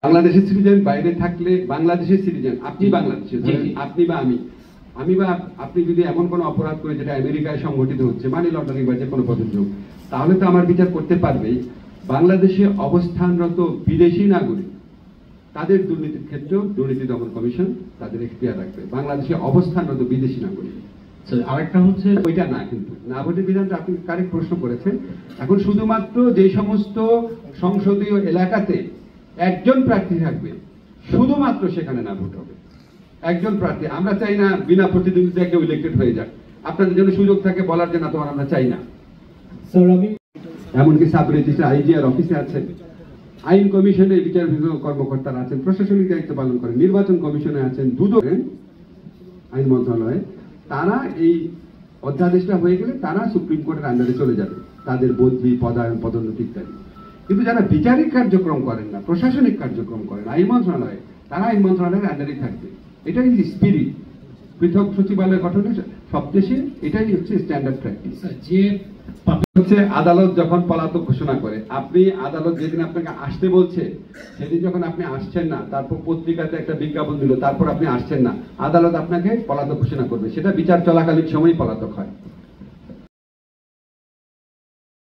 বাংলাদেশের সিটিজেন বাইরে থাকলে বাংলাদেশের সিটিজেন, আপনি বাংলাদেশের, আপনি বা আমি বা আপনি যদি এমন কোনো অপরাধ করে যেটা আমেরিকায় সংঘটিত হচ্ছে, মানি লন্ডারিং বা যে কোনো পদক্ষেপ, তাহলে তো আমার বিচার করতে পারবেই বাংলাদেশে অবস্থানরত বিদেশি নাগরিক। তাদের দুর্নীতির ক্ষেত্রেও দুর্নীতি দমন কমিশন তাদের এখতিয়ার রাখবে, বাংলাদেশে অবস্থানরত বিদেশি নাগরিক। আরেকটা হচ্ছে ওইটা না, কিন্তু না ভোটের বিধানটা আপনি কারেক্ট প্রশ্ন করেছেন। এখন শুধুমাত্র যে সমস্ত সংসদীয় এলাকাতে একজন প্রার্থী থাকবে, শুধুমাত্র সেখানে না ভোট হবে। একজন প্রার্থী, আমরা চাই না বিনা প্রতিদ্বন্দ্বিতায় কেউ ইলেক্টেড হয়ে যাক। আপনাদের জন্য সুযোগ থাকে বলার জন্য, তোমার আমরা চাই না। এমনকি সাব রেজিস্ট্রার আইজিআর অফিসে আছেন, আইন কমিশনে বিচার বিভাগীয় কর্মকর্তারা আছেন, প্রশাসনিক দায়িত্ব পালন করেন, নির্বাচন কমিশনে আছেন, আইন মন্ত্রণালয়ে। তারা এই অধ্যাদেশটা হয়ে গেলে তারা সুপ্রিম কোর্টের আন্ডারে চলে যাবে, তাদের বদলি, পদায়ন, পদোন্নতি ইত্যাদি। কিন্তু যারা বিচারিক কার্যক্রম করেন না, প্রশাসনিক কার্যক্রম করেন আইন মন্ত্রণালয়ে, তারা আইন মন্ত্রণালয়ের আন্ডারে থাকবে। এটাই স্পিরিট। পৃথক সচিবালয় গঠনের সব দেশে এটাই হচ্ছে স্ট্যান্ডার্ড প্র্যাকটিস। যে হচ্ছে আদালত যখন পলাতক ঘোষণা করে, আপনি আদালত যেদিন আপনাকে আসতে বলছে সেদিন যখন আপনি আসছেন না, তারপর পত্রিকাতে একটা বিজ্ঞাপন দিল, তারপর আপনি আসছেন না, আদালত আপনাকে পলাতক ঘোষণা করবে। সেটা বিচার চলাকালীন সময়ই পলাতক হয়।